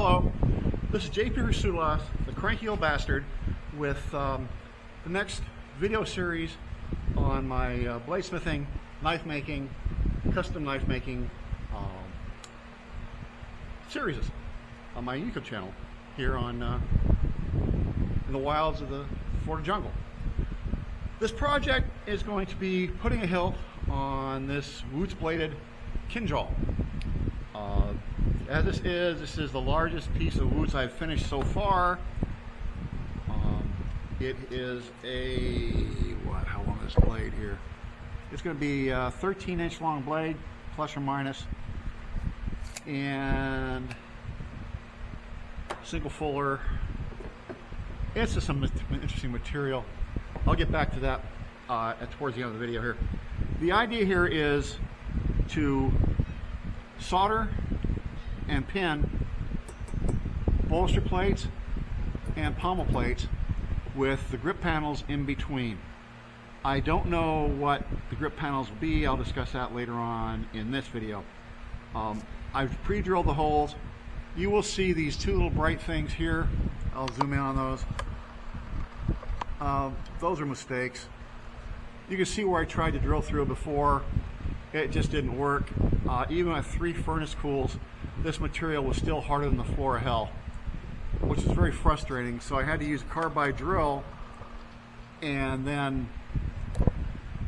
Hello, this is JP Hrisoulas, the Cranky Old Bastard, with the next video series on my bladesmithing, knife making, custom knife making series on my YouTube channel here on in the wilds of the Florida jungle. This project is going to be putting a hilt on this Wootz bladed Kindjhal. As this is the largest piece of Wootz I've finished so far. It is a, how long is this blade here? It's going to be a 13-inch long blade, plus or minus, and single fuller. It's just some interesting material. I'll get back to that towards the end of the video here. The idea here is to solder and pin bolster plates and pommel plates with the grip panels in between. I don't know what the grip panels will be. I'll discuss that later on in this video. I've pre-drilled the holes. You will see these two little bright things here. I'll zoom in on those. Those are mistakes. You can see where I tried to drill through before. It just didn't work. Even at 3 furnace cools, this material was still harder than the floor of hell, which is very frustrating. So I had to use a carbide drill, and then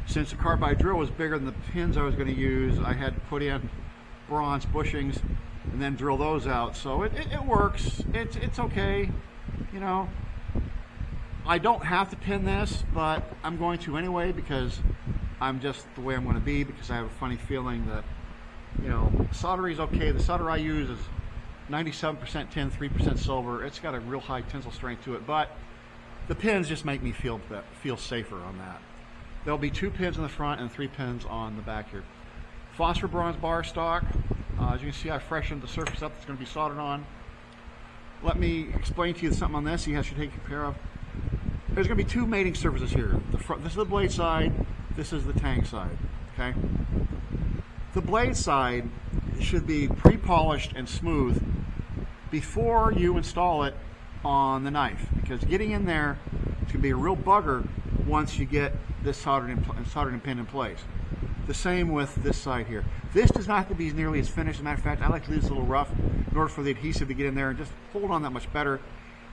since the carbide drill was bigger than the pins I was going to use, I had to put in bronze bushings and then drill those out. So it works. It's okay, you know. I don't have to pin this, but I'm going to anyway because I'm just the way I'm going to be, because I have a funny feeling that, you know, soldery is okay. The solder I use is 97% tin, 3% silver. It's got a real high tensile strength to it, but the pins just make me feel safer on that. There'll be 2 pins in the front and 3 pins on the back here. Phosphor bronze bar stock. As you can see, I freshened the surface up that's going to be soldered on. Let me explain to you something on this you should take care of. There's going to be 2 mating surfaces here. The front, this is the blade side, this is the tang side, okay? The blade side should be pre-polished and smooth before you install it on the knife, because getting in there, it's going to be a real bugger once you get this soldered and pinned in place. The same with this side here. This does not have to be nearly as finished. As a matter of fact, I like to leave this a little rough in order for the adhesive to get in there and just hold on that much better.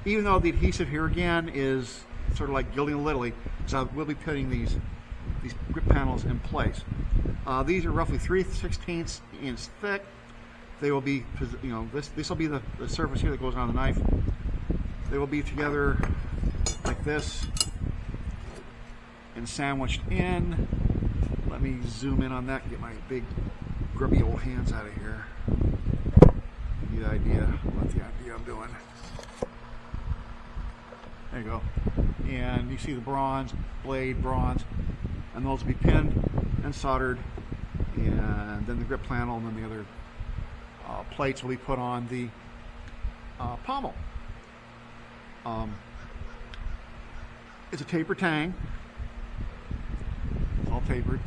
Even though the adhesive here again is sort of like gilding a lily, so we'll be putting these grip panels in place. These are roughly 3/16 inch thick. They will be, you know, this will be the surface here that goes on the knife. They will be together like this and sandwiched in. Let me zoom in on that and get my big grubby old hands out of here. Give you the idea what the idea I'm doing. There you go. And you see the bronze, blade bronze, and those will be pinned and soldered, and then the grip panel, and then the other plates will be put on the pommel. It's a taper tang. It's all tapered.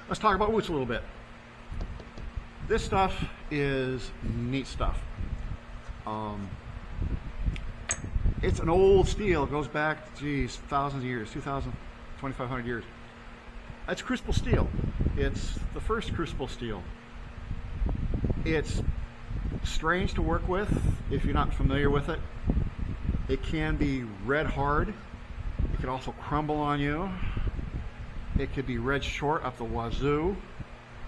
Let's talk about Wootz a little bit. This stuff is neat stuff. It's an old steel. It goes back, geez, thousands of years, 2,000, 2,500 years. It's crucible steel. It's the first crucible steel. It's strange to work with if you're not familiar with it. It can be red hard. It can also crumble on you. It could be red short up the wazoo.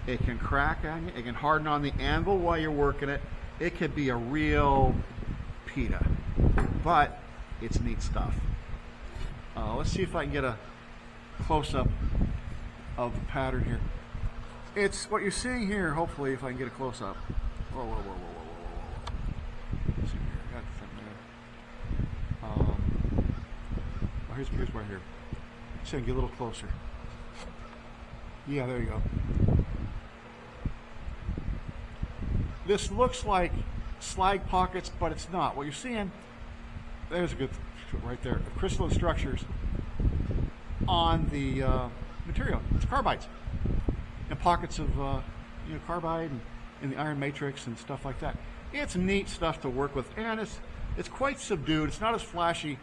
It can crack on you. It can harden on the anvil while you're working it. It could be a real pita, but it's neat stuff. Let's see if I can get a close-up of the pattern here. It's what you're seeing here, hopefully, if I can get a close-up. Whoa, whoa, whoa, whoa, whoa, whoa, whoa. Let's see here. Got the thing there. Here's right here. See if I can get a little closer. Yeah, there you go. This looks like slag pockets, but it's not. What you're seeing, there's a good right there, the crystalline structures on the material. It's carbides and pockets of carbide and the iron matrix and stuff like that. It's neat stuff to work with, and it's quite subdued. It's not as flashy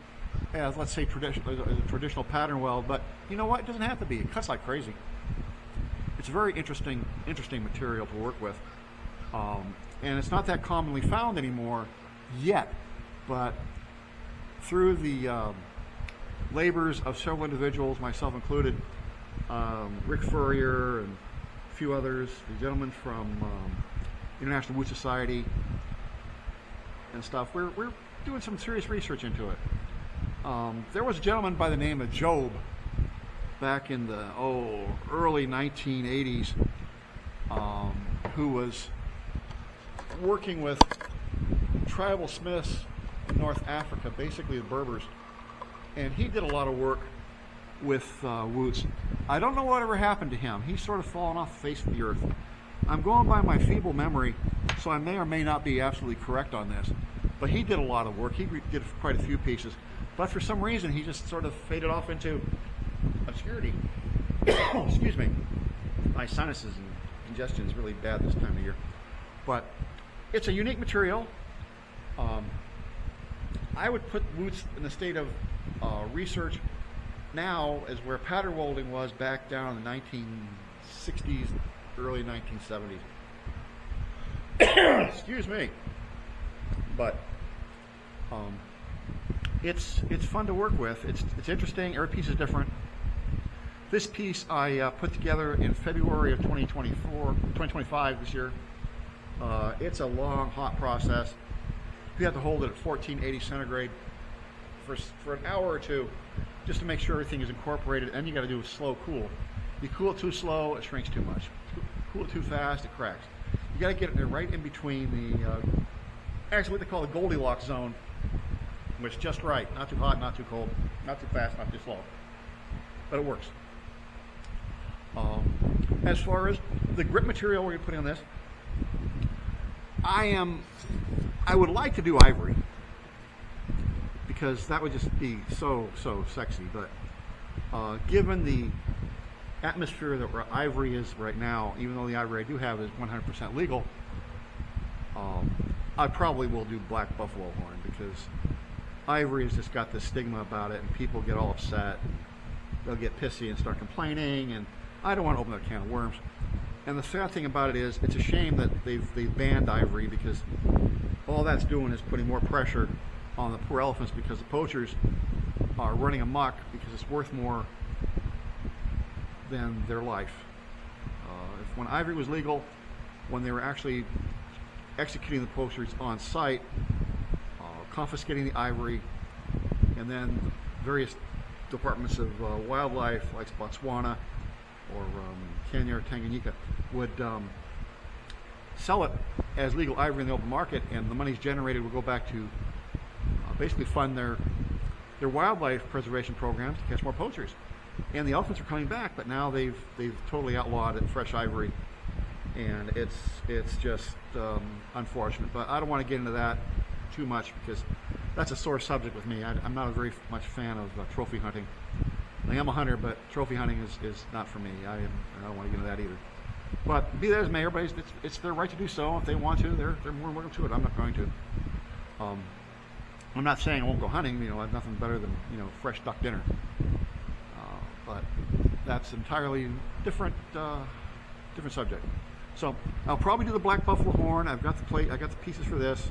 as, let's say, a traditional pattern weld, but you know what? It doesn't have to be. It cuts like crazy. It's a very interesting material to work with, and it's not that commonly found anymore yet. But through the labors of several individuals, myself included, Rick Furrier and a few others, the gentleman from International Wootz Society and stuff, we're doing some serious research into it. There was a gentleman by the name of Job back in the early 1980s who was working with tribal smiths in North Africa, basically the Berbers, and he did a lot of work with Wootz. I don't know whatever happened to him. He's sort of fallen off the face of the earth. I'm going by my feeble memory, so I may or may not be absolutely correct on this, but he did a lot of work. He did quite a few pieces, but for some reason he just sort of faded off into obscurity. Excuse me. My sinuses and congestion is really bad this time of year. But it's a unique material. I would put Wootz in the state of research now as where pattern welding was back down in the 1960s, early 1970s. Excuse me. But it's fun to work with. It's interesting. Every piece is different. This piece I put together in February of 2025 this year. It's a long, hot process. You have to hold it at 1480 centigrade for an hour or two just to make sure everything is incorporated, and you got to do a slow cool. You cool it too slow, it shrinks too much. Cool it too fast, it cracks. You got to get it right in between the, actually what they call the Goldilocks zone, which is just right. Not too hot, not too cold, not too fast, not too slow. But it works. As far as the grip material we're putting on this, I would like to do ivory because that would just be so sexy. But given the atmosphere that ivory is right now, even though the ivory I do have is 100% legal, I probably will do black buffalo horn because ivory has just got this stigma about it, and people get all upset. They'll get pissy and start complaining, and I don't want to open that can of worms. And the sad thing about it is, it's a shame that they've banned ivory because all that's doing is putting more pressure on the poor elephants because the poachers are running amok because it's worth more than their life. When ivory was legal, when they were actually executing the poachers on site, confiscating the ivory, and then various departments of wildlife like Botswana or Kenya or Tanganyika would sell it as legal ivory in the open market, and the monies generated would go back to basically fund their wildlife preservation programs to catch more poachers. And the elephants are coming back, but now they've totally outlawed it, fresh ivory, and it's just unfortunate. But I don't want to get into that too much because that's a sore subject with me. I'm not a very much fan of trophy hunting. I am a hunter, but trophy hunting is not for me. I don't want to get into that either. But be that as may, it's their right to do so. If they want to, they're more welcome to it. I'm not going to. I'm not saying I won't go hunting. I have nothing better than fresh duck dinner. But that's entirely different subject. So I'll probably do the black buffalo horn. I've got the plate. I got the pieces for this.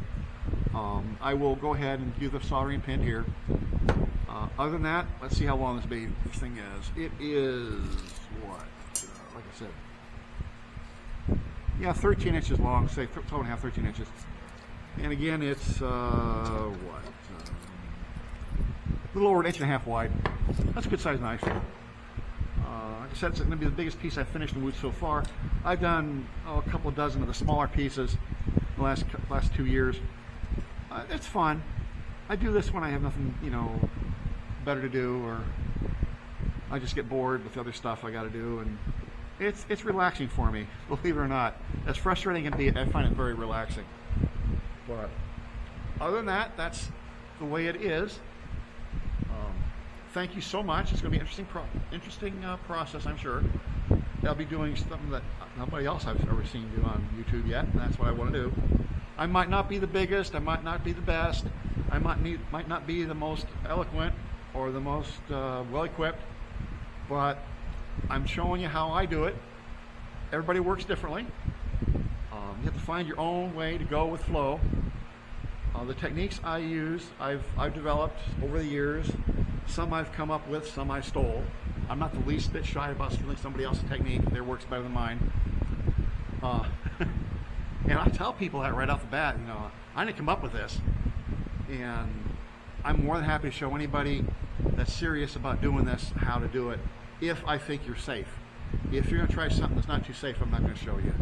I will go ahead and do the soldering pin here. Other than that, let's see how long this thing is. It is what? Like I said, yeah, 13 inches long. Say 12 and a half, 13 inches. And again, it's a little over an inch and a half wide. That's a good size knife. Like I said, it's going to be the biggest piece I've finished in Wootz so far. I've done a couple of dozen of the smaller pieces the last 2 years. It's fun. I do this when I have nothing, better to do, or I just get bored with the other stuff I got to do, and it's relaxing for me, believe it or not. As frustrating as it can be, I find it very relaxing. But other than that, that's the way it is. thank you so much. It's going to be an interesting process, I'm sure. I'll be doing something that nobody else I've ever seen do on YouTube yet, and that's what I want to do. I might not be the biggest, I might not be the best, I might not be the most eloquent or the most well-equipped, but I'm showing you how I do it. Everybody works differently. You have to find your own way to go with flow. The techniques I use, I've developed over the years. Some I've come up with, some I stole. I'm not the least bit shy about stealing somebody else's technique. Their work's better than mine. And I tell people that right off the bat, you know, I didn't come up with this. And I'm more than happy to show anybody that's serious about doing this how to do it, if I think you're safe. If you're going to try something that's not too safe, I'm not going to show you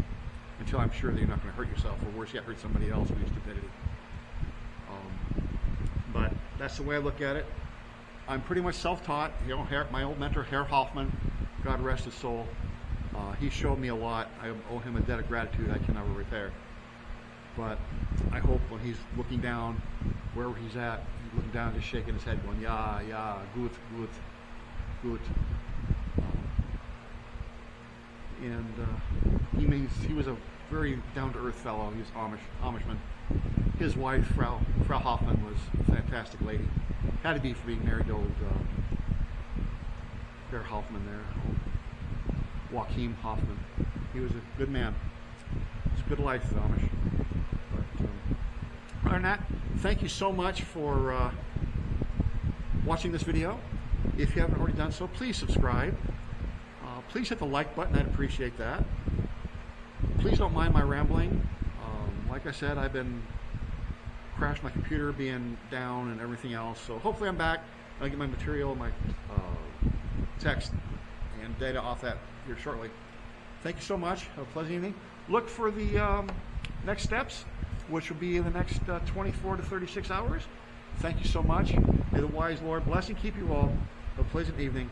until I'm sure that you're not going to hurt yourself, or worse yet, hurt somebody else with your stupidity. But that's the way I look at it. I'm pretty much self-taught. You know, my old mentor, Herr Hoffman, God rest his soul, he showed me a lot. I owe him a debt of gratitude I can never repay. But I hope when he's looking down, wherever he's at, he's looking down, just shaking his head, going, yeah, yeah, good, good, good. And he was a very down-to-earth fellow. He was Amishman. His wife, Frau Hoffman, was a fantastic lady. Had to be for being married to old Herr Hoffman there, Joachim Hoffman. He was a good man. It's a good life, the Amish. But other than that, thank you so much for watching this video. If you haven't already done so, please subscribe. Please hit the like button. I'd appreciate that. Please don't mind my rambling. Like I said, I've been crashed my computer being down and everything else. So hopefully I'm back. I'll get my material, my text and data off that here shortly. Thank you so much. Have a pleasant evening. Look for the next steps, which will be in the next 24 to 36 hours. Thank you so much. May the wise Lord bless and keep you all. Have a pleasant evening.